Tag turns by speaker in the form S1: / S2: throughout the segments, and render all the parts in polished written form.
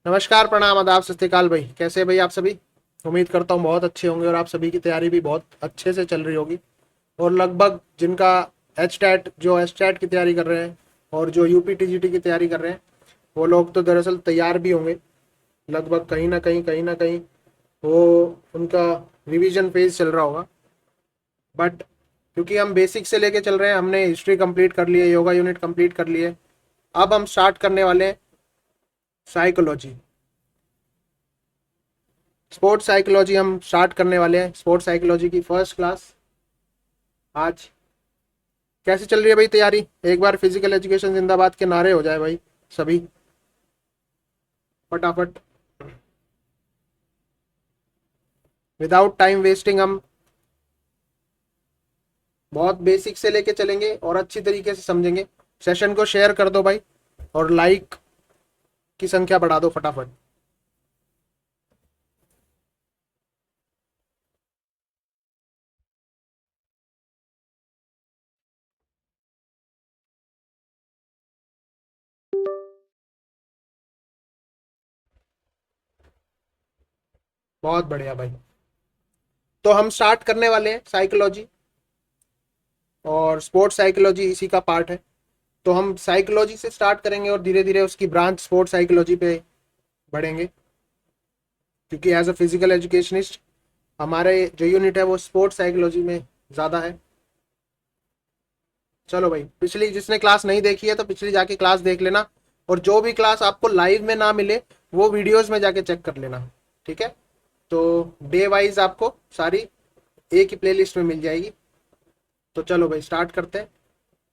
S1: नमस्कार, प्रणाम, आदाब, सत श्री अकाल भाई। कैसे हैं भाई आप सभी? उम्मीद करता हूँ बहुत अच्छे होंगे और आप सभी की तैयारी भी बहुत अच्छे से चल रही होगी। और लगभग जिनका एच टैट की तैयारी कर रहे हैं और जो यूपी टीजीटी की तैयारी कर रहे हैं, वो लोग तो दरअसल तैयार भी होंगे। लगभग कहीं ना कहीं वो उनका रिवीजन फेज चल रहा होगा। बट क्योंकि हम बेसिक से लेके चल रहे हैं, हमने हिस्ट्री कंप्लीट कर ली है, योगा यूनिट कंप्लीट कर ली है। अब हम स्टार्ट करने वाले हैं साइकोलॉजी। स्पोर्ट्स साइकोलॉजी हम स्टार्ट करने वाले हैं। स्पोर्ट्स साइकोलॉजी की फर्स्ट क्लास आज। कैसे चल रही है भाई तैयारी? एक बार फिजिकल एजुकेशन जिंदाबाद के नारे हो जाए भाई सभी, फटाफट। विदाउट टाइम वेस्टिंग हम बहुत बेसिक से लेके चलेंगे और अच्छी तरीके से समझेंगे। सेशन को शेयर कर दो भाई और लाइक की संख्या बढ़ा दो फटाफट। बहुत बढ़िया भाई। तो हम स्टार्ट करने वाले हैं साइकोलॉजी, और स्पोर्ट्स साइकोलॉजी इसी का पार्ट है। तो हम साइकोलॉजी से स्टार्ट करेंगे और धीरे धीरे उसकी ब्रांच स्पोर्ट्स साइकोलॉजी पे बढ़ेंगे, क्योंकि एज अ फिजिकल एजुकेशनिस्ट हमारे जो यूनिट है वो स्पोर्ट्स साइकोलॉजी में ज़्यादा है। चलो भाई, पिछली जिसने क्लास नहीं देखी है तो पिछली जाके क्लास देख लेना, और जो भी क्लास आपको लाइव में ना मिले वो वीडियोस में जाके चेक कर लेना। ठीक है? तो डे वाइज आपको सारी एक ही प्लेलिस्ट में मिल जाएगी। तो चलो भाई स्टार्ट करते हैं।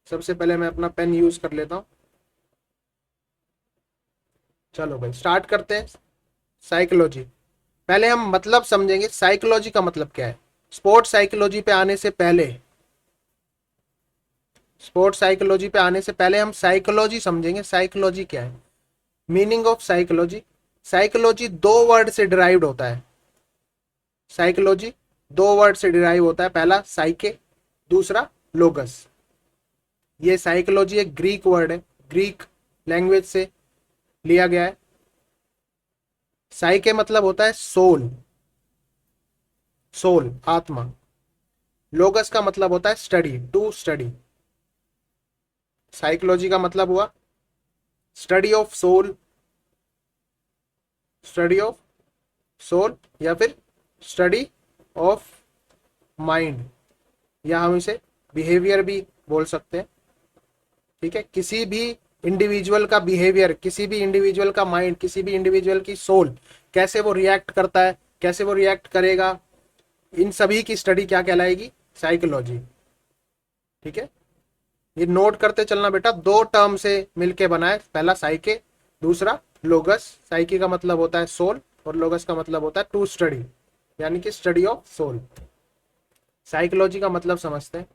S1: सबसे पहले मैं अपना पेन यूज कर लेता हूँ। चलो भाई स्टार्ट करते हैं। साइकोलॉजी, पहले हम मतलब समझेंगे साइकोलॉजी का मतलब क्या है। स्पोर्ट्स साइकोलॉजी पे आने से पहले स्पोर्ट्स साइकोलॉजी पे आने से पहले हम साइकोलॉजी समझेंगे। साइकोलॉजी क्या है, मीनिंग ऑफ साइकोलॉजी। साइकोलॉजी दो वर्ड से डिराइव्ड होता है। साइकोलॉजी दो वर्ड से डिराइव होता है। पहला साइके, दूसरा लोगस। ये साइकोलॉजी एक ग्रीक वर्ड है, ग्रीक लैंग्वेज से लिया गया है। साइके मतलब होता है सोल, सोल आत्मा। लोगस का मतलब होता है स्टडी, टू स्टडी। साइकोलॉजी का मतलब हुआ study of soul, study of soul, या फिर स्टडी ऑफ माइंड, या हम इसे बिहेवियर भी बोल सकते हैं। ठीक है? किसी भी इंडिविजुअल का बिहेवियर, किसी भी इंडिविजुअल का माइंड, किसी भी इंडिविजुअल की सोल, कैसे वो रिएक्ट करता है, कैसे वो रिएक्ट करेगा, इन सभी की स्टडी क्या कहलाएगी? साइकोलॉजी। ठीक है? ये नोट करते चलना बेटा, दो टर्म से मिलके बना है। पहला साइके, दूसरा लोगस। साइके का मतलब होता है सोल और लोगस का मतलब होता है टू स्टडी, यानी कि स्टडी ऑफ सोल। साइकोलॉजी का मतलब समझते हैं।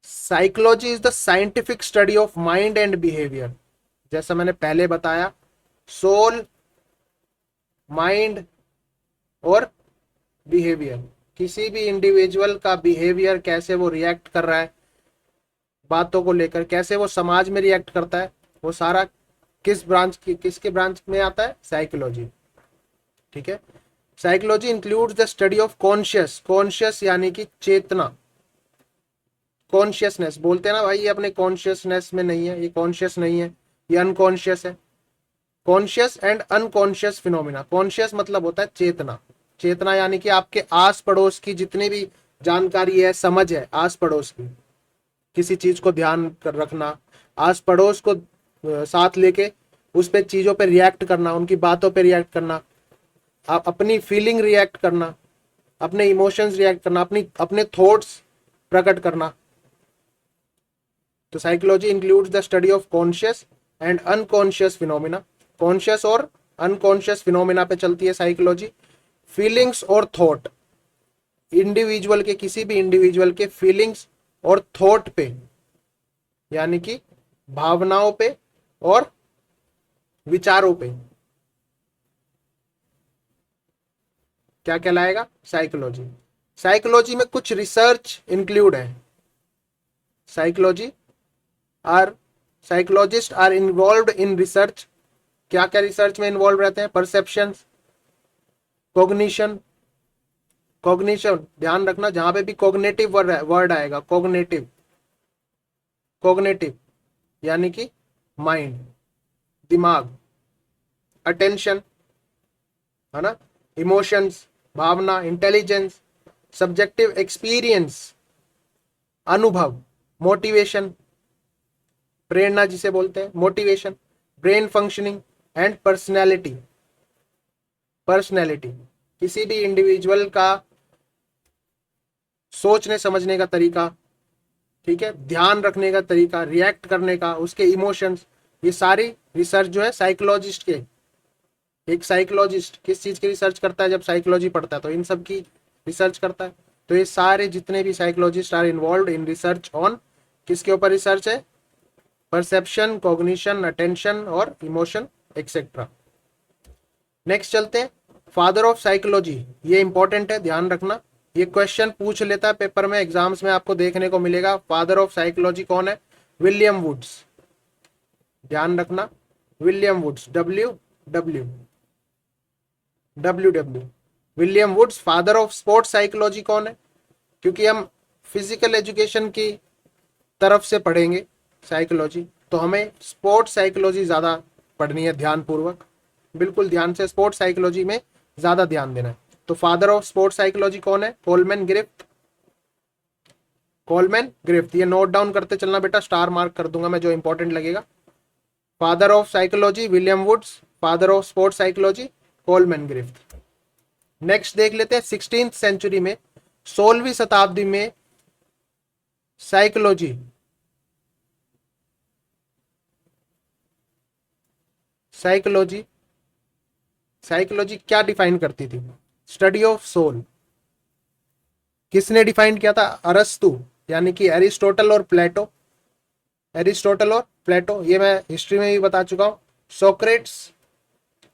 S1: Psychology is the scientific study of mind and behaviour. जैसा मैंने पहले बताया, सोल, माइंड और बिहेवियर, किसी भी इंडिविजुअल का बिहेवियर, कैसे वो रिएक्ट कर रहा है बातों को लेकर, कैसे वो समाज में रिएक्ट करता है, वो सारा किसके ब्रांच में आता है? साइकोलॉजी। ठीक है? Psychology includes the study of conscious. Conscious यानी कि चेतना, कॉन्शियसनेस बोलते हैं ना भाई, ये अपने कॉन्शियसनेस में नहीं है, ये कॉन्शियस नहीं है, ये अनकॉन्शियस है। Conscious and unconscious phenomena. Conscious मतलब होता है चेतना। चेतना यानी कि आपके आस पड़ोस की जितनी भी जानकारी है, समझ है आस पड़ोस की, किसी चीज को ध्यान कर रखना, आस पड़ोस को साथ लेके उस पे चीजों पे रिएक्ट करना, उनकी बातों पे रिएक्ट करना, आप अपनी फीलिंग रिएक्ट करना, अपने इमोशंस रिएक्ट करना, अपने थॉट्स प्रकट करना। तो psychology includes the study of conscious and unconscious phenomena. Conscious और अनकॉन्शियस फिनोमिना पे चलती है साइकोलॉजी। फीलिंग्स और थॉट, इंडिविजुअल के, किसी भी इंडिविजुअल के फीलिंग्स और थॉट पे, यानी कि भावनाओं पे और विचारों पे क्या कहलाएगा? साइकोलॉजी। साइकोलॉजी में कुछ रिसर्च इंक्लूड है। Psychology or psychologist are involved in research क्या क्या रिसर्च में इन्वॉल्व रहते हैं? परसेप्शन, कॉग्निशन, कॉग्निशन ध्यान रखना, जहां पे भी कॉग्निटिव वर्ड आएगा, कॉग्निटिव, कॉग्निटिव यानी कि माइंड, दिमाग, अटेंशन, है ना, इमोशंस, भावना, इंटेलिजेंस, सब्जेक्टिव एक्सपीरियंस, अनुभव, मोटिवेशन, प्रेरणा जिसे बोलते हैं, motivation, brain functioning and personality. Personality किसी भी इंडिविजुअल का सोचने समझने का तरीका, ठीक है, ध्यान रखने का तरीका, रिएक्ट करने का, उसके इमोशंस, ये सारी रिसर्च जो है साइकोलॉजिस्ट के, एक साइकोलॉजिस्ट किस चीज की रिसर्च करता है? जब साइकोलॉजी पढ़ता है तो इन सब की रिसर्च करता है। तो ये सारे जितने भी psychologist are involve in research on, किसके ऊपर रिसर्च है? परसेप्शन, कॉग्निशन, अटेंशन और इमोशन एक्सेट्रा। नेक्स्ट चलते हैं, फादर ऑफ साइकोलॉजी, ये इंपॉर्टेंट है, ध्यान रखना, ये क्वेश्चन पूछ लेता है पेपर में, एग्जाम्स में आपको देखने को मिलेगा। फादर ऑफ साइकोलॉजी कौन है? विलियम वुड्स, ध्यान रखना, William Woods, W W W W William Woods. Father of sports psychology कौन है? क्योंकि हम फिजिकल एजुकेशन की तरफ से पढ़ेंगे साइकोलॉजी, तो हमें स्पोर्ट्स साइकोलॉजी ज्यादा पढ़नी है, ध्यान पूर्वक, बिल्कुल ध्यान से स्पोर्ट्स साइकोलॉजी में ज्यादा ध्यान देना है। तो फादर ऑफ स्पोर्ट्स साइकोलॉजी कौन है? कोलमैन ग्रिफ्थ, कोलमैन ग्रिफ्थ, ये नोट डाउन करते चलना बेटा, स्टार मार्क कर दूंगा मैं जो इंपॉर्टेंट लगेगा। Father of psychology William Woods, father of sports psychology Coleman Griffith. Next देख लेते हैं, 16th सेंचुरी में, 16वीं शताब्दी में साइकोलॉजी साइकोलॉजी साइकोलॉजी क्या डिफाइन करती थी? Study of soul. किसने डिफाइन किया था? अरस्तु, यानी कि एरिस्टोटल और प्लेटो, एरिस्टोटल और प्लेटो, ये मैं हिस्ट्री में भी बता चुका हूं। सोक्रेट्स,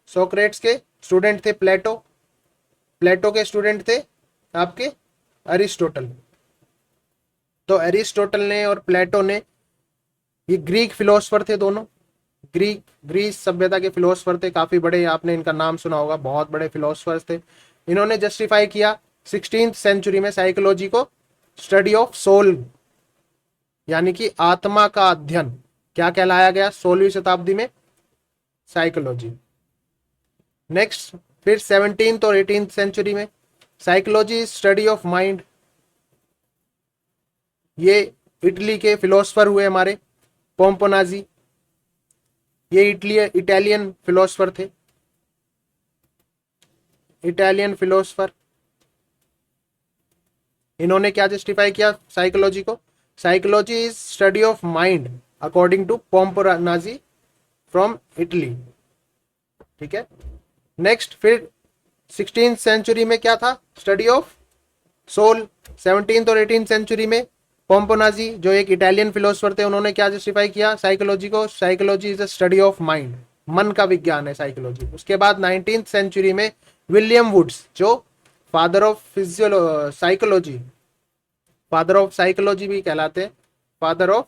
S1: सोक्रेट्स के स्टूडेंट थे प्लेटो, प्लेटो के स्टूडेंट थे आपके अरिस्टोटल। तो एरिस्टोटल ने और प्लेटो ने, ये ग्रीक फिलोसफर थे दोनों, ग्रीस सभ्यता के फिलोसफर थे, काफी बड़े, आपने इनका नाम सुना होगा, बहुत बड़े फिलोसफर्स थे। इन्होंने जस्टिफाई किया 16th सेंचुरी में साइकोलॉजी को, स्टडी ऑफ सोल, यानी कि आत्मा का अध्ययन, क्या कहलाया गया 16वीं शताब्दी में? साइकोलॉजी। नेक्स्ट फिर 17th और 18th सेंचुरी में साइकोलॉजी स्टडी ऑफ माइंड, ये इटली के फिलोसफर हुए हमारे पोम्पोनाजी, ये इटालियन फिलोसफर थे, इटालियन फिलोसफर। इन्होंने क्या जस्टिफाई किया साइकोलॉजी को? Psychology is study of mind according to Pomponazzi from Italy, ठीक है। नेक्स्ट फिर 16th सेंचुरी में क्या था? Study of soul. 17th और 18th सेंचुरी में पोम्पोनाजी, जो एक इटालियन फिलोसफर थे, उन्होंने क्या जस्टिफाई किया साइकोलॉजी को? Psychology is the study of mind, मन का विज्ञान है साइकोलॉजी। उसके बाद 19th सेंचुरी में विलियम वुड्स, जो father of psychology, father of psychology भी कहलाते हैं, father of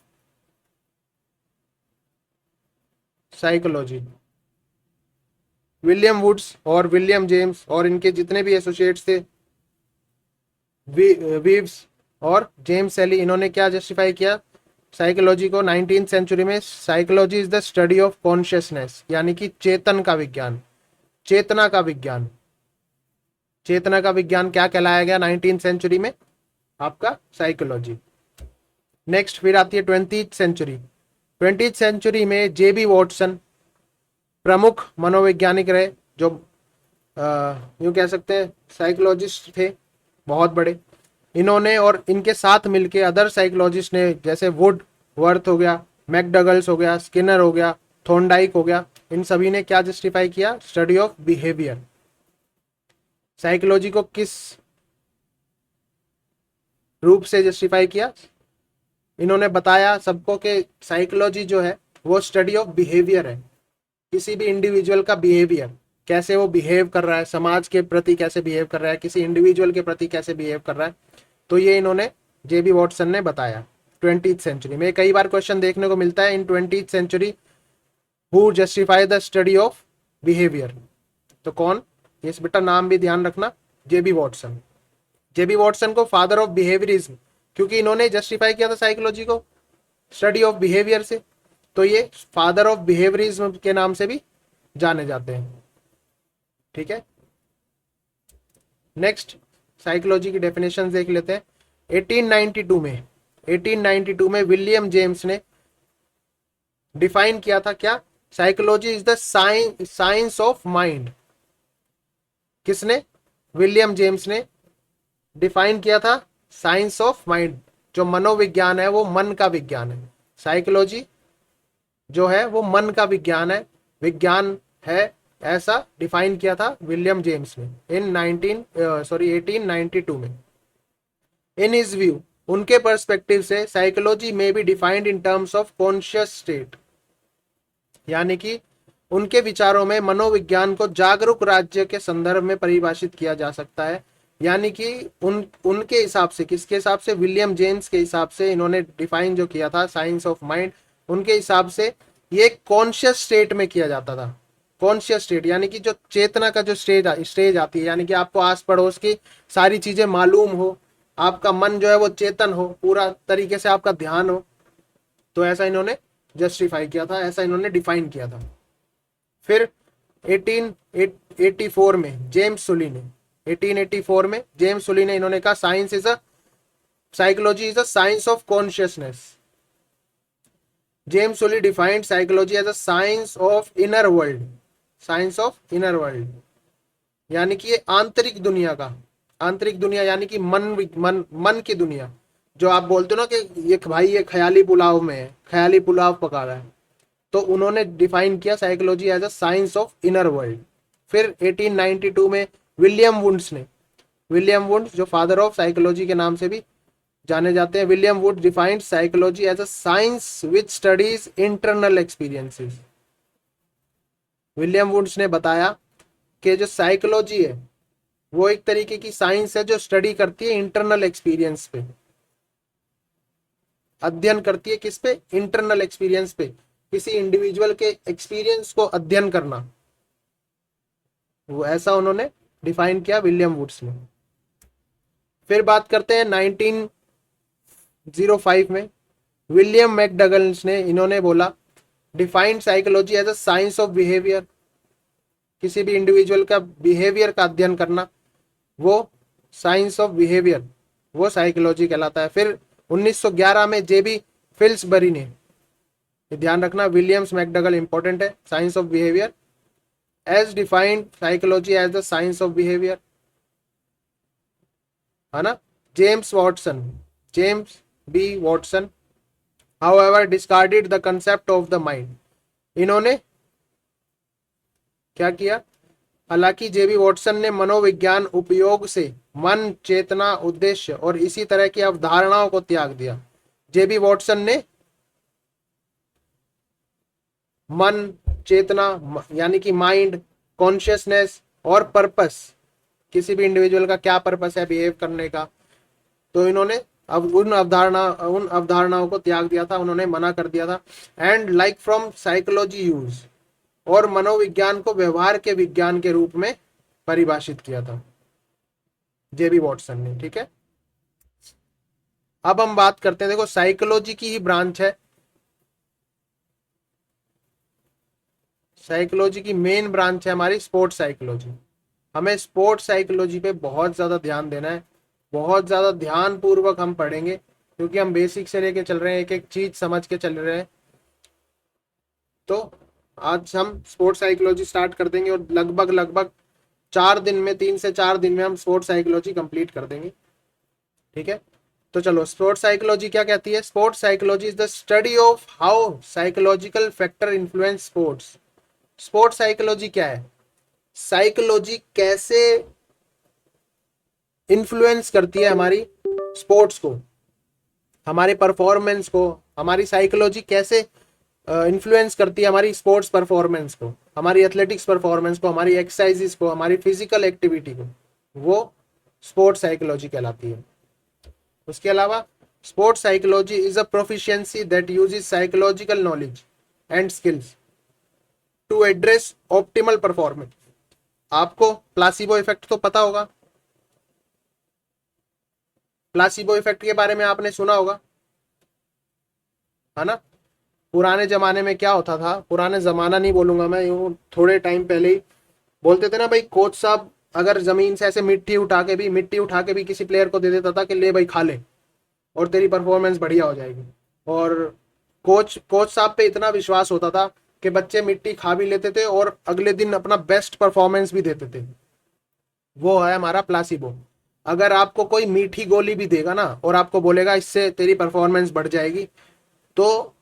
S1: psychology, William Woods और विलियम जेम्स और इनके जितने भी एसोसिएट्स थे, वीव्स और जेम्स एली, इन्होंने क्या जस्टिफाई किया साइकोलॉजी को 19th सेंचुरी में? Psychology is the study of consciousness, यानी कि चेतन का विज्ञान, चेतना का विज्ञान। चेतना का विज्ञान क्या कहलाया गया 19th सेंचुरी में? आपका साइकोलॉजी। नेक्स्ट फिर आती है 20th सेंचुरी। 20th सेंचुरी में जेबी वॉटसन प्रमुख मनोवैज्ञानिक रहे, जो यूं कह सकते हैं साइकोलॉजिस्ट थे बहुत बड़े। इन्होंने और इनके साथ मिलके अदर साइकोलॉजिस्ट ने, जैसे वुड वर्थ हो गया, मैकडगल्स हो गया, स्किनर हो गया, थॉर्नडाइक हो गया, इन सभी ने क्या जस्टिफाई किया? Study of behaviour. साइकोलॉजी को किस रूप से जस्टिफाई किया? इन्होंने बताया सबको कि साइकोलॉजी जो है वो स्टडी ऑफ बिहेवियर है, किसी भी इंडिविजुअल का बिहेवियर, कैसे वो बिहेव कर रहा है, समाज के प्रति कैसे बिहेव कर रहा है, किसी इंडिविजुअल के प्रति कैसे बिहेव कर रहा है। तो ये इन्होंने जेबी वॉटसन ने बताया 20th सेंचुरी में। कई बार क्वेश्चन देखने को मिलता है in 20th century who justify the study of behaviour. तो कौन, इस बेटा नाम भी ध्यान रखना, जेबी वॉटसन। जेबी वॉटसन को फादर ऑफ बिहेवियरिज्म, क्योंकि इन्होंने जस्टिफाई किया था साइकोलॉजी को स्टडी ऑफ बिहेवियर से, तो ये फादर ऑफ बिहेवियरिज्म के नाम से भी जाने जाते हैं। ठीक है, नेक्स्ट साइकोलॉजी की डेफिनेशन देख लेते हैं। 1892 में विलियम जेम्स ने डिफाइन किया था क्या, psychology is the science of mind. किसने, विलियम जेम्स ने डिफाइन किया था साइंस ऑफ माइंड, जो मनोविज्ञान है वो मन का विज्ञान है। साइकोलॉजी जो है वो मन का विज्ञान है, विज्ञान है, ऐसा डिफाइन किया था विलियम जेम्स ने इन 1892 में। इन हिज व्यू, उनके पर्सपेक्टिव से साइकोलॉजी में be defined in terms of conscious state, यानी कि उनके विचारों में मनोविज्ञान को जागरूक राज्य के संदर्भ में परिभाषित किया जा सकता है। यानी कि उनके हिसाब से, किसके हिसाब से, विलियम जेम्स के हिसाब से इन्होंने डिफाइन जो किया था साइंस ऑफ माइंड, उनके हिसाब से ये कॉन्शियस स्टेट में किया जाता था। कॉन्शियस स्टेट यानी कि जो चेतना का जो स्टेज आती है, यानी कि आपको आस पड़ोस की सारी चीजें मालूम हो, आपका मन जो है वो चेतन हो, पूरा तरीके से आपका ध्यान हो, तो ऐसा इन्होंने जस्टिफाई किया था, ऐसा इन्होंने डिफाइन किया था। फिर 1884 में जेम्स सुली ने 1884 में जेम्स सुली ने इन्होंने कहा science is a psychology is a science of consciousness. James Sully defined psychology as a science of inner world, science of inner world, यानी कि ये आंतरिक दुनिया का, आंतरिक दुनिया यानी कि मन की दुनिया, जो आप बोलते हो ना कि ये भाई ये ख्याली पुलाव में है, ख्याली पुलाव पका रहा है, तो उन्होंने डिफाइन किया psychology as a science of inner world. फिर 1892 में विलियम वुड्स ने, विलियम वुड्स जो फादर ऑफ साइकोलॉजी के नाम से भी जाने जाते हैं, William Woods defined psychology as a science which studies internal experiences. William Woods ने बताया कि जो साइकोलॉजी है वो एक तरीके की साइंस है जो स्टडी करती है इंटरनल एक्सपीरियंस पे, अध्ययन करती है किस पे, इंटरनल एक्सपीरियंस पे, किसी इंडिविजुअल के एक्सपीरियंस को अध्ययन करना, वो ऐसा उन्होंने डिफाइन किया विलियम वुड्स ने। फिर बात करते हैं 1905 में विलियम मैकडगल्स ने, इन्होंने बोला defined psychology as a science of behaviour, किसी भी इंडिविजुअल का बिहेवियर का अध्ययन करना, वो साइंस ऑफ बिहेवियर, वो साइकोलॉजी कहलाता है। फिर 1911 में जेबी फिल्सबरी ने, ध्यान रखना विलियम्स मैकडगल इंपॉर्टेंट है, science of behaviour, as defined psychology as the science of behaviour, है ना। James B Watson however discarded the concept of the mind, इन्होंने क्या किया, हालांकि जेबी वॉटसन ने मनोविज्ञान उपयोग से मन, चेतना, उद्देश्य और इसी तरह की अवधारणाओं को त्याग दिया। जेबी वॉटसन ने मन, चेतना यानी कि माइंड, कॉन्शियसनेस और पर्पस, किसी भी इंडिविजुअल का क्या पर्पस है बिहेव करने का, तो इन्होंने अब उन अवधारणाओं को त्याग दिया था, उन्होंने मना कर दिया था। And like from psychology use, और मनोविज्ञान को व्यवहार के विज्ञान के रूप में परिभाषित किया था जेबी वॉटसन ने। ठीक है, अब हम बात करते हैं, देखो साइकोलॉजी की ही ब्रांच है, साइकोलॉजी की मेन ब्रांच है हमारी स्पोर्ट्स साइकोलॉजी। हमें स्पोर्ट्स साइकोलॉजी पे बहुत ज्यादा ध्यान देना है, बहुत ज्यादा ध्यान पूर्वक हम पढ़ेंगे, क्योंकि हम बेसिक से लेके चल रहे हैं, एक एक चीज समझ के चल रहे हैं। तो आज हम स्पोर्ट्स साइकोलॉजी स्टार्ट कर देंगे और लगभग 4 दिन में, 3 से 4 दिन में हम स्पोर्ट्स साइकोलॉजी कंप्लीट कर देंगे। ठीक है, तो चलो स्पोर्ट्स साइकोलॉजी क्या कहती है। Sports psychology is the study of how psychological factor influence sports. Sports psychology क्या है, साइकोलॉजी कैसे इन्फ्लुएंस करती है हमारी स्पोर्ट्स को, हमारे परफॉर्मेंस को, हमारी साइकोलॉजी कैसे इन्फ्लुएंस करती है हमारी स्पोर्ट्स परफॉर्मेंस को, हमारी एथलेटिक्स परफॉर्मेंस को, हमारी एक्सरसाइजेस को, हमारी फिजिकल एक्टिविटी को, वो स्पोर्ट्स साइकोलॉजी कहलाती है। उसके अलावा sports psychology is a proficiency that uses psychological knowledge and skills. To address optimal performance. आपको प्लासिबो इफेक्ट तो पता होगा, प्लासिबो इफेक्ट के बारे में आपने सुना होगा, है ना। पुराने जमाने में क्या होता था, पुराने जमाना नहीं बोलूंगा मैं, यूं थोड़े टाइम पहले ही बोलते थे ना भाई, कोच साहब अगर जमीन से ऐसे मिट्टी उठा के भी किसी प्लेयर को दे देता था कि ले भाई खा ले और तेरी परफॉर्मेंस बढ़िया हो जाएगी। और कोच कोच साहब पे इतना विश्वास होता था कि बच्चे मिट्टी खा भी लेते थे और अगले दिन अपना बेस्ट परफॉर्मेंस भी देते थे। वो है हमारा प्लासिबो। अगर आपको कोई मीठी गोली भी देगा ना और आपको बोलेगा इससे तेरी परफॉर्मेंस बढ़ जाएगी, तो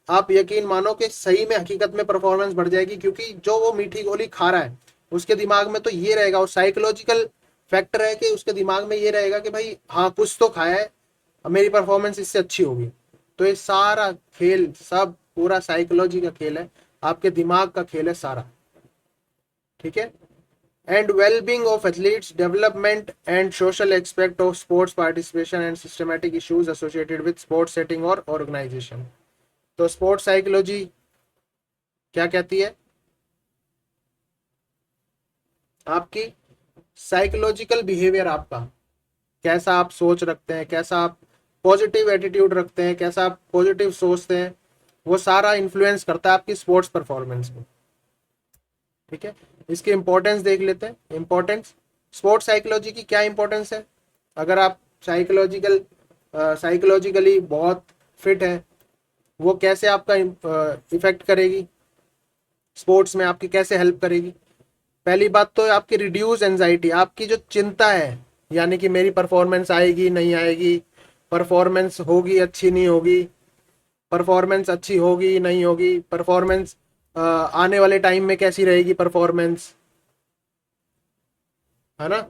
S1: आप यकीन मानो कि सही में हकीकत में परफॉर्मेंस बढ़ जाएगी, क्योंकि जो वो मीठी गोली खा रहा है उसके दिमाग में तो ये रहेगा, और साइकोलॉजिकल फैक्टर है कि उसके दिमाग में ये रहेगा कि भाई हाँ कुछ तो खाया है, मेरी परफॉर्मेंस इससे अच्छी होगी। तो ये सारा खेल, सब पूरा साइकोलॉजी का खेल है, आपके दिमाग का खेल है सारा। ठीक है। And well-being of athletes, development and social aspect of sports participation and systematic issues associated with sports setting और organization। तो स्पोर्ट्स साइकोलॉजी क्या कहती है, आपकी साइकोलॉजिकल बिहेवियर, आपका कैसा आप सोच रखते हैं, कैसा आप पॉजिटिव एटीट्यूड रखते हैं, कैसा आप पॉजिटिव सोचते हैं, वो सारा इन्फ्लुएंस करता है आपकी स्पोर्ट्स परफॉर्मेंस को। ठीक है। इसकी इंपॉर्टेंस देख लेते हैं। इंपॉर्टेंस, स्पोर्ट्स साइकोलॉजी की क्या इंपॉर्टेंस है। अगर आप साइकोलॉजिकली बहुत फिट हैं, वो कैसे आपका इफेक्ट करेगी, स्पोर्ट्स में आपकी कैसे हेल्प करेगी। पहली बात तो आपकी रिड्यूस एंजाइटी, आपकी जो चिंता है, यानी कि मेरी परफॉर्मेंस आएगी नहीं आएगी, परफॉर्मेंस होगी अच्छी नहीं होगी, परफॉर्मेंस अच्छी होगी नहीं होगी, परफॉर्मेंस आने वाले टाइम में कैसी रहेगी परफॉर्मेंस, है ना।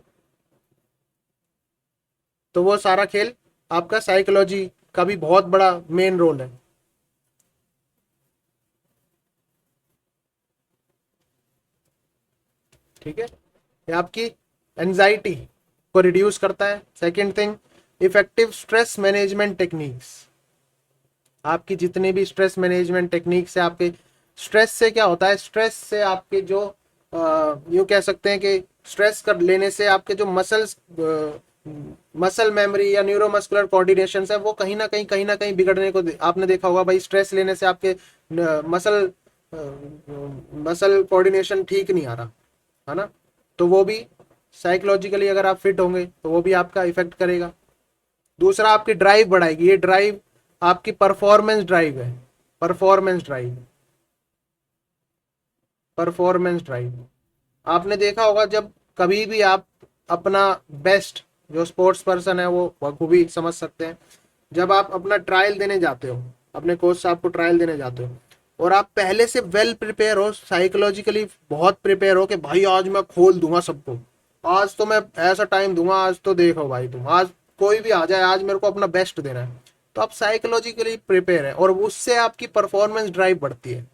S1: तो वो सारा खेल आपका साइकोलॉजी का भी बहुत बड़ा मेन रोल है। ठीक है। ये आपकी एंजाइटी को रिड्यूस करता है। Second thing, effective stress management techniques. आपकी जितनी भी स्ट्रेस मैनेजमेंट टेक्निक्स है, आपके स्ट्रेस से क्या होता है, स्ट्रेस से आपके जो यूँ कह सकते हैं कि स्ट्रेस कर लेने से आपके जो मसल मेमोरी या न्यूरोमस्कुलर कोऑर्डिनेशन है, वो कहीं ना कहीं बिगड़ने को आपने देखा होगा भाई। स्ट्रेस लेने से आपके मसल मसल कोऑर्डिनेशन ठीक नहीं आ रहा, है ना। तो वो भी साइकोलॉजिकली अगर आप फिट होंगे तो वो भी आपका इफेक्ट करेगा। दूसरा, आपकी ड्राइव बढ़ाएगी। ये ड्राइव आपकी परफॉर्मेंस ड्राइव है। परफॉर्मेंस ड्राइव, परफॉर्मेंस ड्राइव आपने देखा होगा, जब कभी भी आप अपना बेस्ट, जो स्पोर्ट्स पर्सन है वो बखूबी समझ सकते हैं, जब आप अपना ट्रायल देने जाते हो, अपने कोच साहब को ट्रायल देने जाते हो, और आप पहले से वेल प्रिपेयर हो, साइकोलॉजिकली बहुत प्रिपेयर हो कि भाई आज मैं खोल दूंगा सबको, आज तो मैं ऐसा टाइम दूंगा, आज तो देखो भाई तुम, आज कोई भी आ जाए, आज मेरे को अपना बेस्ट देना है। तो आप साइकोलॉजिकली प्रिपेयर है और उससे आपकी परफॉर्मेंस ड्राइव बढ़ती है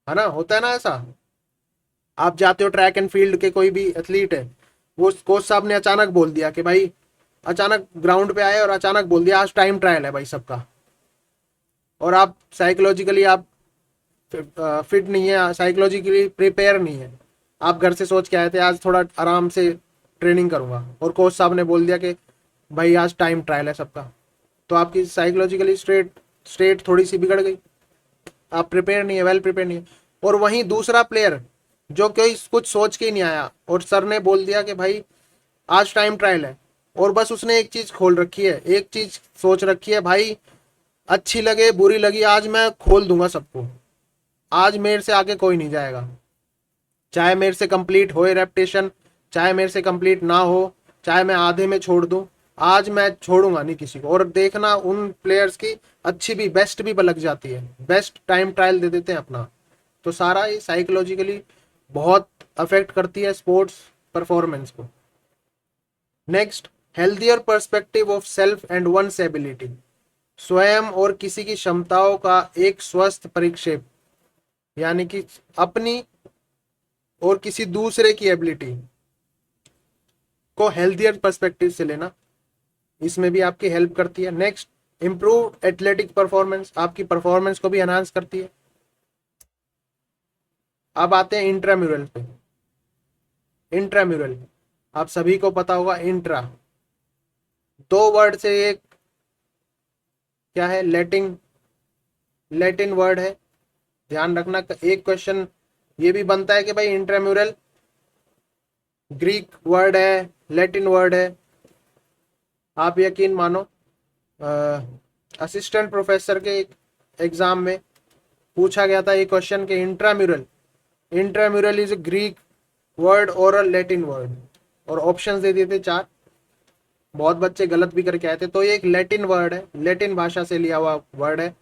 S1: ना। होता है ना ऐसा। आप जाते हो ट्रैक एंड फील्ड के, कोई भी एथलीट है, वो कोच साहब ने अचानक बोल दिया कि भाई, अचानक ग्राउंड पे आए और अचानक बोल दिया आज टाइम ट्रायल है भाई सबका, और आप साइकोलॉजिकली आप फिट नहीं है, साइकोलॉजिकली प्रिपेयर नहीं है, आप घर से सोच के आए थे आज थोड़ा आराम से ट्रेनिंग करूंगा, और कोच साहब ने बोल दिया कि भाई आज टाइम ट्रायल है सबका, तो आपकी साइकोलॉजिकली स्टेट थोड़ी सी बिगड़ गई। आप प्रिपेयर नहीं है, वेल प्रिपेयर नहीं है। और वहीं दूसरा प्लेयर जो कोई कुछ सोच के ही नहीं आया और सर ने बोल दिया कि भाई आज टाइम ट्रायल है, और बस उसने एक चीज खोल रखी है, एक चीज सोच रखी है, भाई अच्छी लगे बुरी लगी आज मैं खोल दूंगा सबको, आज मेरे से आगे कोई नहीं जाएगा, चाहे मेरे से कंप्लीट हो रेपटेशन, चाहे मेरे से कंप्लीट ना हो, चाहे मैं आधे में छोड़ दूं, आज मैं छोड़ूंगा नहीं किसी को। और देखना उन प्लेयर्स की अच्छी भी, बेस्ट भी लग जाती है, बेस्ट टाइम ट्रायल दे देते हैं अपना। तो सारा ये साइकोलॉजिकली बहुत अफेक्ट करती है स्पोर्ट्स परफॉर्मेंस को। Next, healthier perspective of self and one's ability. स्वयं और किसी की क्षमताओं का एक स्वस्थ परिक्षेप, यानी कि अपनी और किसी दूसरे की एबिलिटी को हेल्थियर पर्सपेक्टिव से लेना, इसमें भी आपकी हेल्प करती है। नेक्स्ट, इंप्रूव एथलेटिक परफॉर्मेंस, आपकी परफॉर्मेंस को भी एनहांस करती है। अब आते हैं इंट्राम्यूरल पे। इंट्राम्यूरल आप सभी को पता होगा, इंट्रा दो वर्ड से एक क्या है, लैटिन, लैटिन वर्ड है। ध्यान रखना, एक क्वेश्चन ये भी बनता है कि भाई इंट्राम्यूरल ग्रीक वर्ड है, लैटिन वर्ड है। आप यकीन मानो, असिस्टेंट प्रोफेसर के एग्जाम में पूछा गया था ये क्वेश्चन कि intramural, intramural is a Greek word और अ लैटिन वर्ड, और ऑप्शंस दे दिए थे चार। बहुत बच्चे गलत भी करके आए थे। तो ये एक लैटिन वर्ड है, लैटिन भाषा से लिया हुआ वर्ड है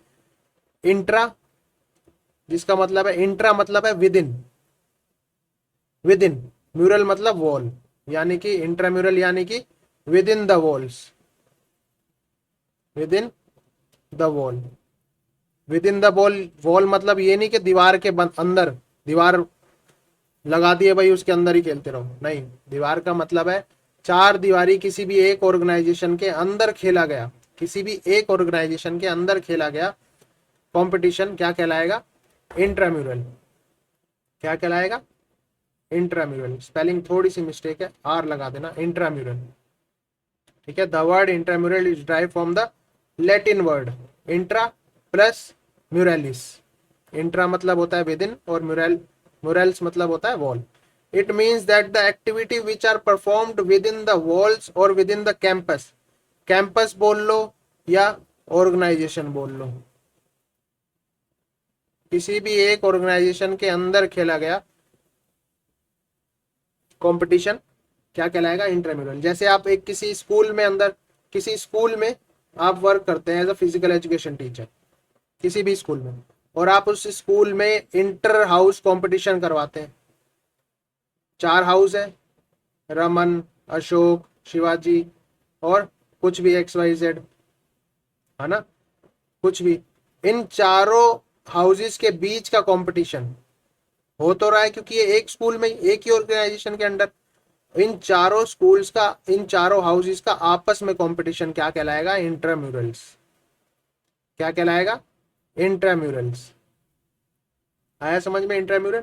S1: इंट्रा, जिसका मतलब है, इंट्रा मतलब है with in, with in, mural मतलब वॉल, यानी कि इंट्राम्यूरल यानी कि with in the walls, with in the wall. With in the wall, wall मतलब ये नहीं कि दीवार के अंदर, दीवार लगा दिए भाई उसके अंदर ही खेलते रहो, नहीं। दीवार का मतलब है चार दीवारी किसी भी एक ऑर्गेनाइजेशन के अंदर खेला गया, किसी भी एक ऑर्गेनाइजेशन के अंदर खेला गया कंपटीशन क्या कहलाएगा, इंट्राम्यूरल। क्या कहलाएगा, इंट्राम्यूरल। स्पेलिंग थोड़ी सी मिस्टेक है, आर लगा देना, इंट्राम्यूरल। ठीक है, the word intramural is drive from the Latin word intra plus muralis. Intra मतलब होता है विद इन, और म्यूरल, म्यूरल्स मतलब होता है wall. It means that the activity which are performed within the walls और within the campus, campus बोल लो या ऑर्गेनाइजेशन बोल लो, किसी भी एक ऑर्गेनाइजेशन के अंदर खेला गया कंपटीशन क्या कहलाएगा, इंट्राम्यूरल। जैसे आप एक किसी स्कूल में अंदर, किसी स्कूल में आप वर्क करते हैं as a physical education teacher, किसी भी स्कूल में, और आप उस स्कूल में इंटर हाउस कंपटीशन करवाते हैं। चार हाउस है, रमन, अशोक, शिवाजी और कुछ भी एक्स वाई जेड, है ना, कुछ भी। इन चारों हाउसेस के बीच का कंपटीशन हो तो रहा है, क्योंकि ये एक स्कूल में, एक ही ऑर्गेनाइजेशन के अंडर, इन चारों स्कूल्स का, इन चारों हाउसेस का आपस में कंपटीशन क्या कहलाएगा, इंट्राम्यूरल्स। क्या कहलाएगा, इंट्राम्यूरल्स। आया समझ में, intramural.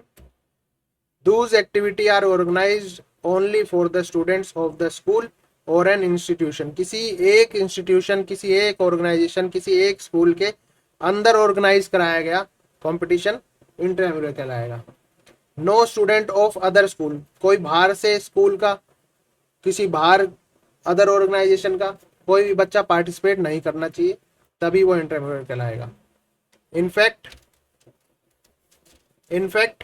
S1: Those activity are organised only for the students of the school और एन इंस्टीट्यूशन। किसी एक इंस्टीट्यूशन, किसी एक ऑर्गेनाइजेशन, किसी एक स्कूल के अंदर ऑर्गेनाइज कराया गया कंपटीशन इंट्राम्यूरल कहलाएगा। No student of other school, कोई बाहर से स्कूल का, किसी बाहर अदर ऑर्गेनाइजेशन का कोई भी बच्चा पार्टिसिपेट नहीं करना चाहिए, तभी वो इंट्राम्यूरल कहलाएगा। In fact in fact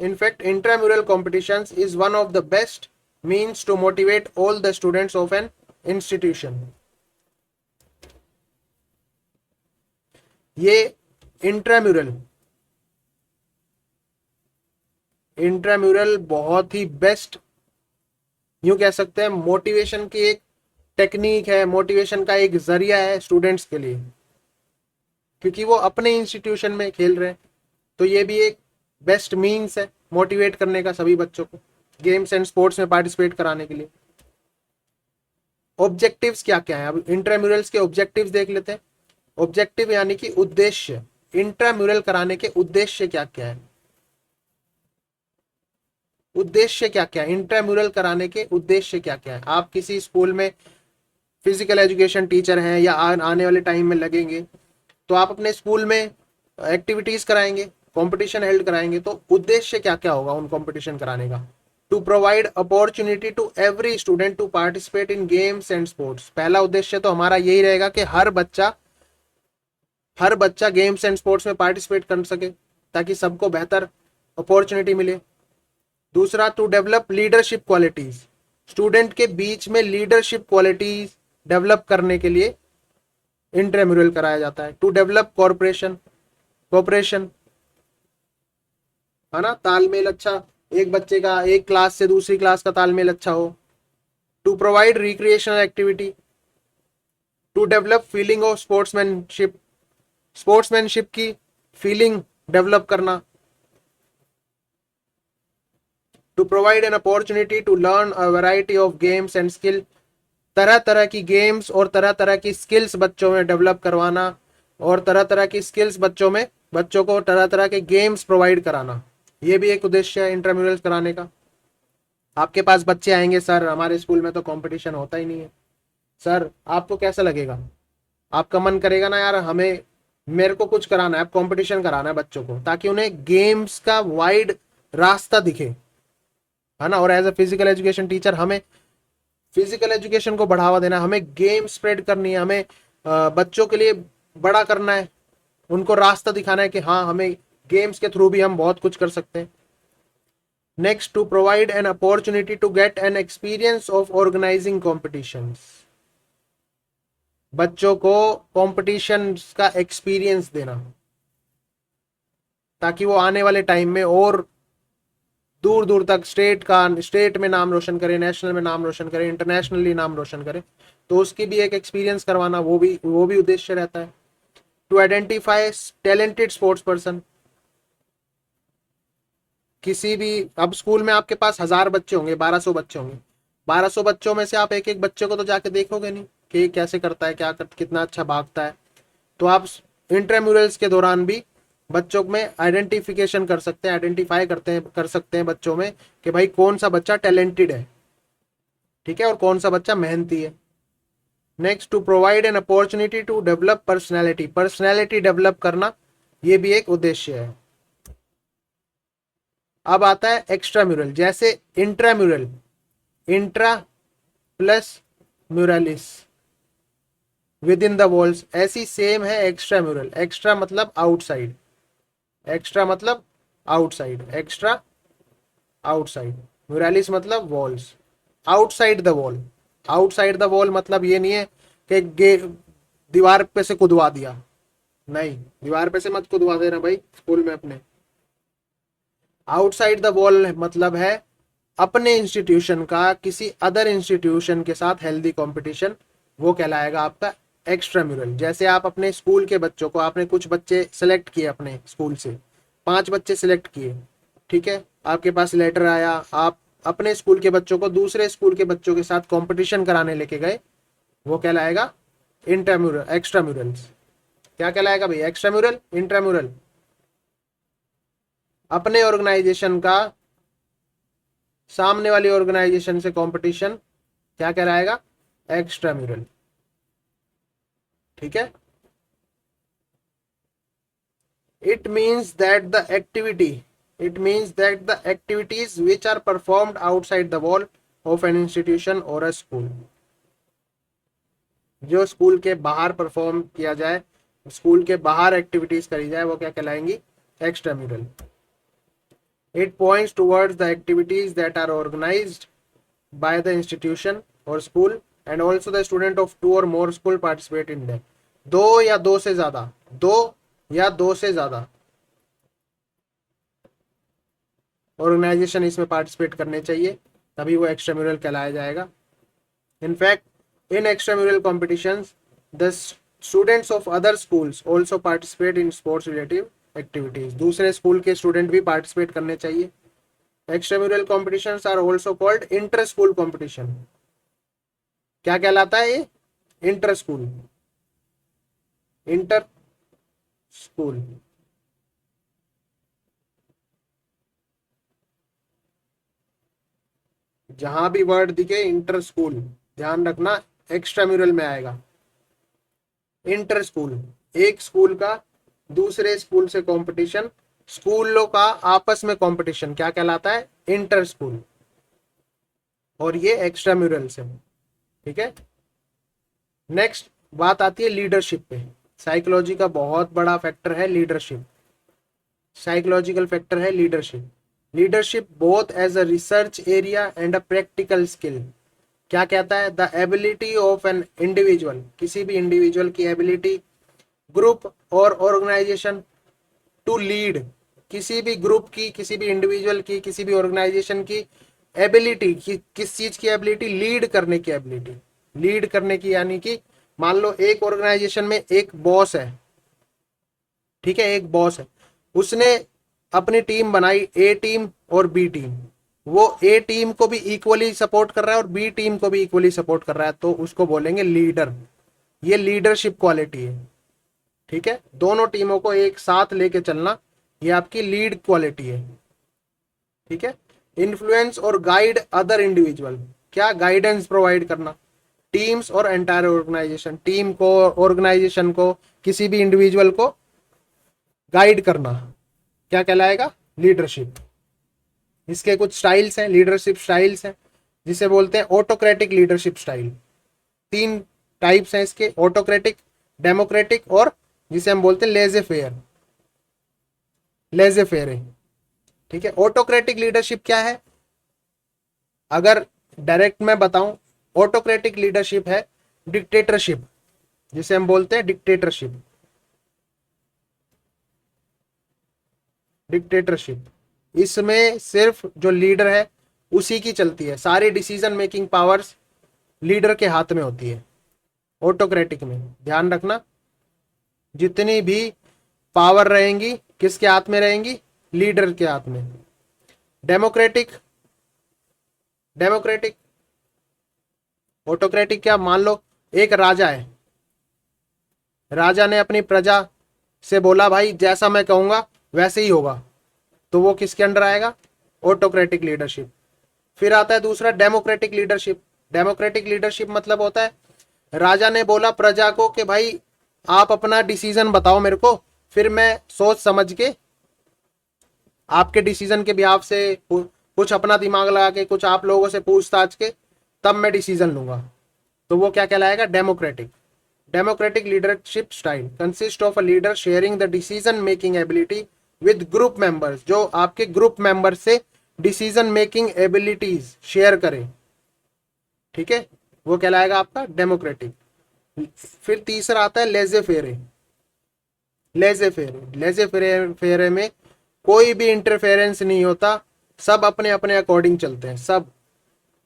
S1: in fact intramural competitions is one of the best means to motivate all the students of an institution. ये इंट्राम्यूरल, इंट्राम्यूरल बहुत ही बेस्ट, यूं कह सकते हैं मोटिवेशन की एक टेक्निक है, मोटिवेशन का एक जरिया है स्टूडेंट्स के लिए, क्योंकि वो अपने इंस्टीट्यूशन में खेल रहे हैं। तो ये भी एक बेस्ट मीन्स है मोटिवेट करने का सभी बच्चों को गेम्स एंड स्पोर्ट्स में पार्टिसिपेट कराने के लिए। ऑब्जेक्टिव्स क्या क्या है, अब इंट्राम्यूरल्स के ऑब्जेक्टिव्स देख लेते हैं। ऑब्जेक्टिव यानी कि उद्देश्य, इंट्राम्यूरल कराने के उद्देश्य क्या क्या है, उद्देश्य क्या क्या है, इंट्राम्यूरल कराने के उद्देश्य क्या क्या है। आप किसी स्कूल में फिजिकल एजुकेशन टीचर हैं या आने वाले टाइम में लगेंगे, तो आप अपने स्कूल में एक्टिविटीज कराएंगे, कंपटीशन हेल्ड कराएंगे, तो उद्देश्य क्या क्या होगा उन कंपटीशन कराने का। To provide opportunity to every student to participate in games and sports. पहला उद्देश्य तो हमारा यही रहेगा कि हर बच्चा गेम्स एंड स्पोर्ट्स में पार्टिसिपेट कर सके, ताकि सबको बेहतर अपॉर्चुनिटी मिले। दूसरा, to develop leadership qualities, student के बीच में लीडरशिप क्वालिटीज डेवलप करने के लिए इंट्राम्यूरल कराया जाता है। टू डेवलप कोऑपरेशन, है ना, तालमेल अच्छा, एक बच्चे का एक क्लास से दूसरी क्लास का तालमेल अच्छा हो। To provide recreational activity, to develop feeling of sportsmanship, sportsmanship की फीलिंग डेवलप करना। To provide an opportunity to learn a variety of games and skill, तरह तरह की गेम्स और तरह तरह की स्किल्स बच्चों में डेवलप करवाना, और तरह तरह की स्किल्स बच्चों में बच्चों को तरह तरह के गेम्स प्रोवाइड कराना, ये भी एक उद्देश्य है इंट्राम्यूरल्स कराने का। आपके पास बच्चे आएंगे, सर हमारे स्कूल में तो कंपटीशन होता ही नहीं है। सर आपको कैसा लगेगा? आपका मन करेगा ना यार, हमें मेरे को कुछ कराना है, कंपटीशन कराना है बच्चों को, ताकि उन्हें गेम्स का वाइड रास्ता दिखे, है ना। और as a physical education teacher हमें फिजिकल एजुकेशन को बढ़ावा देना है, हमें गेम स्प्रेड करनी है, हमें बच्चों के लिए बड़ा करना है, उनको रास्ता दिखाना है कि हाँ हमें गेम्स के थ्रू भी हम बहुत कुछ कर सकते हैं। Next, to provide an opportunity to get an experience of organising competitions. बच्चों को कॉम्पिटिशन का एक्सपीरियंस देना, ताकि वो आने वाले टाइम में और दूर दूर तक स्टेट में नाम रोशन करे, नेशनल में नाम रोशन करे, इंटरनेशनली नाम रोशन करे। तो उसकी भी एक एक्सपीरियंस करवाना, वो भी उद्देश्य रहता है। To identify talented sports person. किसी भी, अब स्कूल में आपके पास 1000 बच्चे होंगे, 1200 बच्चे होंगे, 1200 बच्चों में से आप एक एक बच्चे को तो जाके देखोगे नहीं कि कैसे करता है, कितना अच्छा भागता है। तो आप इंट्राम्यूरल्स के दौरान भी बच्चों में आइडेंटिफिकेशन कर सकते हैं, आइडेंटिफाई कर सकते हैं बच्चों में कि भाई कौन सा बच्चा टैलेंटेड है, ठीक है, और कौन सा बच्चा मेहनती है। Next, to provide an opportunity to develop personality. Personality develop करना, ये भी एक उद्देश्य है। अब आता है एक्स्ट्रा म्यूरल, जैसे intramural, intra plus muralis within the walls, ऐसी सेम है एक्स्ट्रा म्यूरल। एक्स्ट्रा मतलब आउटसाइड, एक्स्ट्रा मतलब आउटसाइड, एक्स्ट्रा आउटसाइड, म्यूरलिस मतलब walls, outside the wall. Outside the wall मतलब ये नहीं है कि दीवार पे से कुदवा दिया, नहीं, दीवार पे से मत कुदवा देना भाई स्कूल में अपने। आउटसाइड द वॉल मतलब है अपने इंस्टीट्यूशन का किसी अदर इंस्टीट्यूशन के साथ हेल्दी कंपटीशन, वो कहलाएगा आपका एक्स्ट्रा म्यूरल। जैसे आप अपने स्कूल के बच्चों को, आपने कुछ बच्चे सिलेक्ट किए अपने स्कूल से, 5 बच्चे सिलेक्ट किए, ठीक है, आपके पास लेटर आया, आप अपने स्कूल के बच्चों को दूसरे स्कूल के बच्चों के साथ कंपटीशन कराने लेके गए, वो कहलाएगा इंट्राम्यूरल, एक्स्ट्रा म्यूरल्स। क्या कहलाएगा भाई? Extra mural, intramural. अपने ऑर्गेनाइजेशन का सामने वाली ऑर्गेनाइजेशन से कंपटीशन क्या कहलाएगा? एक्स्ट्रा म्यूरल, ठीक है। it means that the activity it means that the activities which are performed outside the wall of an institution or a school, जो स्कूल के बाहर परफॉर्म किया जाए, स्कूल के बाहर एक्टिविटीज करी जाए, वो क्या कहलाएंगी? Extra mural. it points towards the activities that are organized by the institution or school and also the student of 2 or more school participate in them। दो या दो से ज्यादा, दो या दो से ज्यादा ऑर्गेनाइजेशन इसमें पार्टिसिपेट करने चाहिए, तभी वो एक्स्ट्रा म्यूरल कहलाया जाएगा। In fact in extramural competitions the students of other schools also participate in sports relative activities. दूसरे स्कूल के स्टूडेंट भी पार्टिसिपेट करने चाहिए। Extramural competitions are also called inter school competition. क्या कहलाता है ये? Inter school, inter school. जहां भी वर्ड दिखे इंटर स्कूल, ध्यान रखना एक्स्ट्रा म्यूरल में आएगा। इंटर स्कूल, एक स्कूल का दूसरे स्कूल से कंपटीशन, स्कूलों का आपस में कंपटीशन क्या कहलाता है? Inter school. और ये एक्स्ट्रा म्यूरल से, ठीक है। नेक्स्ट बात आती है लीडरशिप पे। साइकोलॉजी का बहुत बड़ा फैक्टर है लीडरशिप, साइकोलॉजिकल फैक्टर है leadership. Leadership both as a research area and a practical skill. क्या कहता है? The ability of an individual, किसी भी इंडिविजुअल की एबिलिटी, ग्रुप और ऑर्गेनाइजेशन टू लीड, किसी भी ग्रुप की, किसी भी इंडिविजुअल की, किसी भी ऑर्गेनाइजेशन की एबिलिटी, किस चीज की एबिलिटी? लीड करने की एबिलिटी। लीड करने की यानी कि मान लो एक ऑर्गेनाइजेशन में एक बॉस है, ठीक है, एक बॉस है, उसने अपनी टीम बनाई, ए टीम और बी टीम। वो ए टीम को भी इक्वली सपोर्ट कर रहा है और बी टीम को भी इक्वली सपोर्ट कर रहा है, तो उसको बोलेंगे लीडर। ये लीडरशिप क्वालिटी है, ठीक है, दोनों टीमों को एक साथ लेके चलना, ये आपकी लीड क्वालिटी है। ठीक है, इन्फ्लुएंस और गाइड अदर इंडिविजुअल, क्या गाइडेंस प्रोवाइड करना टीम्स और एंटायर ऑर्गेनाइजेशन, टीम को, ऑर्गेनाइजेशन को, किसी भी इंडिविजुअल को गाइड करना, क्या कहलाएगा, लीडरशिप। इसके कुछ स्टाइल्स हैं, लीडरशिप स्टाइल्स हैं, जिसे बोलते हैं ऑटोक्रेटिक लीडरशिप स्टाइल। 3 टाइप्स हैं इसके, ऑटोक्रेटिक, डेमोक्रेटिक और जिसे हम बोलते हैं लेजे फेयर, लेजे फेयर है। ठीक है, ऑटोक्रेटिक लीडरशिप क्या है, अगर डायरेक्ट मैं बताऊं, ऑटोक्रेटिक लीडरशिप है डिक्टेटरशिप, जिसे हम बोलते हैं डिक्टेटरशिप, डिक्टेटरशिप। इसमें सिर्फ जो लीडर है उसी की चलती है, सारी डिसीजन मेकिंग पावर्स लीडर के हाथ में होती है। ऑटोक्रेटिक में ध्यान रखना, जितनी भी पावर रहेंगी किसके हाथ में रहेंगी, लीडर के हाथ में। डेमोक्रेटिक, डेमोक्रेटिक, ऑटोक्रेटिक क्या, मान लो एक राजा है, राजा ने अपनी प्रजा से बोला भाई जैसा मैं कहूंगा वैसे ही होगा, तो वो किसके अंडर आएगा, ऑटोक्रेटिक लीडरशिप। फिर आता है दूसरा डेमोक्रेटिक लीडरशिप। डेमोक्रेटिक लीडरशिप मतलब होता है राजा ने बोला प्रजा को कि भाई आप अपना डिसीजन बताओ मेरे को, फिर मैं सोच समझ के आपके डिसीजन के बिहाफ से कुछ अपना दिमाग लगा के, कुछ आप लोगों से पूछताछ के, तब मैं डिसीजन लूंगा, तो वो क्या कहलाएगा, democratic. Democratic leadership style consist of a leader sharing the decision making ability with group members, जो आपके ग्रुप मेंबर से डिसीजन मेकिंग एबिलिटीज शेयर करें। ठीक है, वो कहलाएगा आपका डेमोक्रेटिक। फिर तीसरा आता है लेजे फेरे। लेजे फेरे, लेजे फेरे में कोई भी इंटरफेरेंस नहीं होता, सब अपने अपने अकॉर्डिंग चलते हैं, सब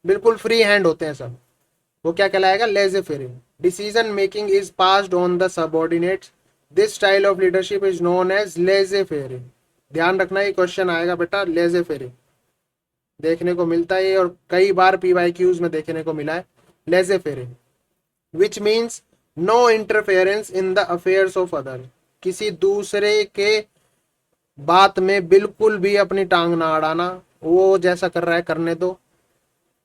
S1: बिल्कुल फ्री हैंड होते हैं सब, वो क्या कहलाएगा, laissez faire. Decision making is passed on the subordinates, this style of leadership is known as laissez faire. ध्यान रखना, ये क्वेश्चन आएगा बेटा, लेजे फेरे देखने को मिलता है और कई बार PYQs में देखने को मिला है, laissez faire, which means no interference in the affairs of other, किसी दूसरे के बात में बिल्कुल भी अपनी टांग ना अड़ाना, वो जैसा कर रहा है करने दो।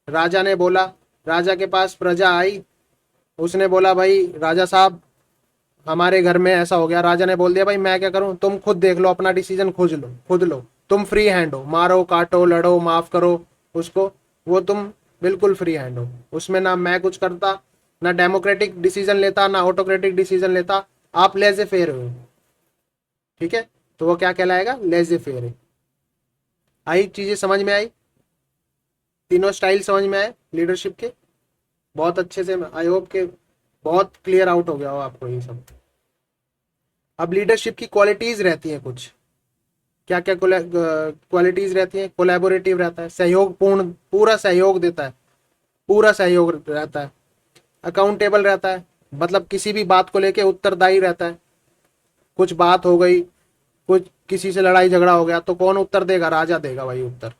S1: राजा ने बोला, राजा के पास प्रजा आई, उसने बोला भाई राजा साहब हमारे घर में ऐसा हो गया, राजा ने बोल दिया भाई मैं क्या करूं, तुम खुद देख लो, अपना डिसीजन खुद लो, तुम फ्री हैंड हो, मारो काटो लड़ो माफ करो उसको, वो तुम बिल्कुल फ्री हैंड हो, उसमें ना मैं कुछ करता, ना डेमोक्रेटिक डिसीजन लेता, ना ऑटोक्रेटिक डिसीजन लेता, आप लेजे फेयर हो। ठीक है, तो वो क्या कहलाएगा, लेजे फेयर है। आई चीजें समझ में आई, तीनों स्टाइल समझ में आए लीडरशिप के, बहुत अच्छे से, आई होप के बहुत क्लियर आउट हो गया हो आपको ये सब। अब लीडरशिप की क्वालिटीज रहती हैं कुछ, क्या क्या क्वालिटीज रहती हैं, कोलैबोरेटिव रहता है, सहयोग पूर्ण, पूरा सहयोग देता है, पूरा सहयोग रहता है, अकाउंटेबल रहता है, मतलब किसी भी बात को लेके उत्तरदायी रहता है, कुछ बात हो गई, कुछ किसी से लड़ाई झगड़ा हो गया तो कौन उत्तर देगा, राजा देगा भाई उत्तर।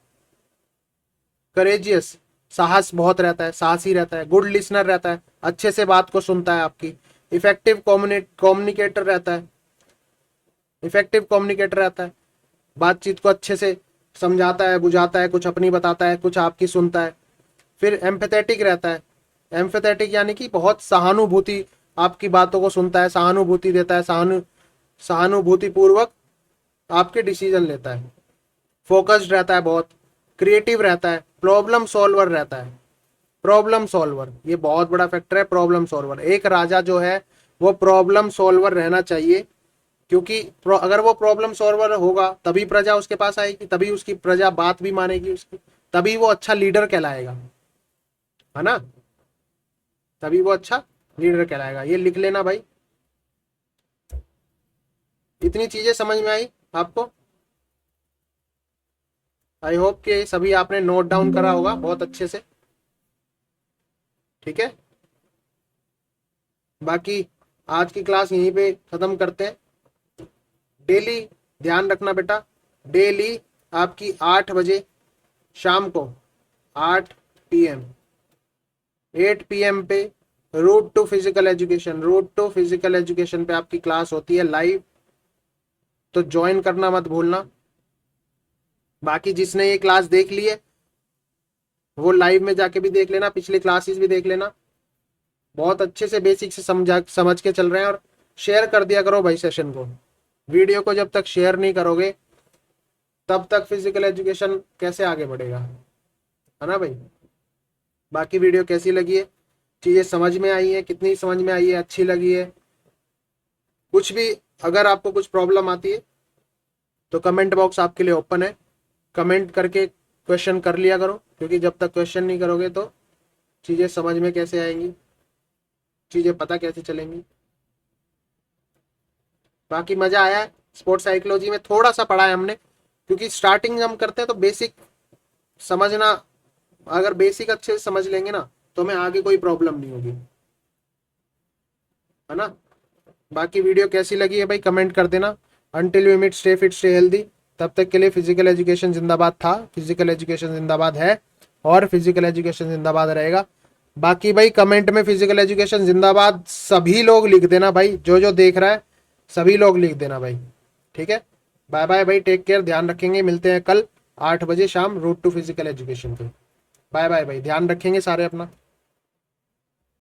S1: करेजियस, साहस बहुत रहता है, साहसी रहता है, गुड लिसनर रहता है, अच्छे से बात को सुनता है आपकी, इफेक्टिव कम्युनिकेटर रहता है, इफेक्टिव कम्युनिकेटर रहता है, बातचीत को अच्छे से समझाता है, बुझाता है, कुछ अपनी बताता है, कुछ आपकी सुनता है। फिर एम्पैथेटिक रहता है, एम्पैथेटिक यानी कि बहुत सहानुभूति, आपकी बातों को सुनता है, सहानुभूति देता है, सहानुभूति पूर्वक आपके डिसीजन लेता है। फोकस्ड रहता है बहुत, क्रिएटिव रहता है, प्रॉब्लम सॉल्वर रहता है, प्रॉब्लम सॉल्वर, ये बहुत बड़ा फैक्टर है, प्रॉब्लम सॉल्वर। एक राजा जो है वो प्रॉब्लम सॉल्वर रहना चाहिए, क्योंकि अगर वो प्रॉब्लम सॉल्वर होगा तभी प्रजा उसके पास आएगी, तभी उसकी प्रजा बात भी मानेगी उसकी, तभी वो अच्छा लीडर कहलाएगा, है ना, तभी वो अच्छा लीडर कहलाएगा। ये लिख लेना भाई, इतनी चीजें समझ में आई आपको, आई होप कि सभी आपने नोट डाउन करा होगा बहुत अच्छे से। ठीक है, बाकी आज की क्लास यहीं पे खत्म करते हैं। डेली ध्यान रखना बेटा, डेली आपकी 8 बजे शाम को 8 PM 8 PM पे road to physical education, road to physical education पे आपकी क्लास होती है लाइव, तो ज्वाइन करना मत भूलना। बाकी जिसने ये क्लास देख ली है वो लाइव में जाके भी देख लेना, पिछली क्लासेस भी देख लेना। बहुत अच्छे से बेसिक से समझ के चल रहे हैं। और शेयर कर दिया करो भाई सेशन को, वीडियो को जब तक शेयर नहीं करोगे तब तक फिजिकल एजुकेशन कैसे आगे बढ़ेगा, है ना भाई। बाकी वीडियो कैसी लगी है, चीजें समझ में आई है, कितनी समझ में आई है, अच्छी लगी है, कुछ भी अगर आपको कुछ प्रॉब्लम आती है तो कमेंट बॉक्स आपके लिए ओपन है, कमेंट करके क्वेश्चन कर लिया करो, क्योंकि जब तक क्वेश्चन नहीं करोगे तो चीजें समझ में कैसे आएंगी, चीजें पता कैसे चलेंगी। बाकी मजा आया है। स्पोर्ट्स साइकोलॉजी में थोड़ा सा पढ़ा है हमने, क्योंकि स्टार्टिंग हम करते हैं तो बेसिक समझना, अगर बेसिक अच्छे से समझ लेंगे ना तो हमें आगे कोई प्रॉब्लम नहीं होगी, है ना। बाकी वीडियो कैसी लगी है भाई कमेंट कर देना। Until we meet, stay fit stay healthy. तब तक के लिए फिजिकल एजुकेशन जिंदाबाद था, फिजिकल एजुकेशन जिंदाबाद है और फिजिकल एजुकेशन जिंदाबाद रहेगा। बाकी भाई कमेंट में फिजिकल एजुकेशन जिंदाबाद सभी लोग लिख देना भाई, जो जो देख रहा है सभी लोग लिख देना भाई, ठीक है। बाय बाय भाई, टेक केयर, ध्यान रखेंगे, मिलते हैं कल 8 बजे शाम, रूट टू फिजिकल एजुकेशन पे। बाय बाय भाई, ध्यान रखेंगे सारे अपना।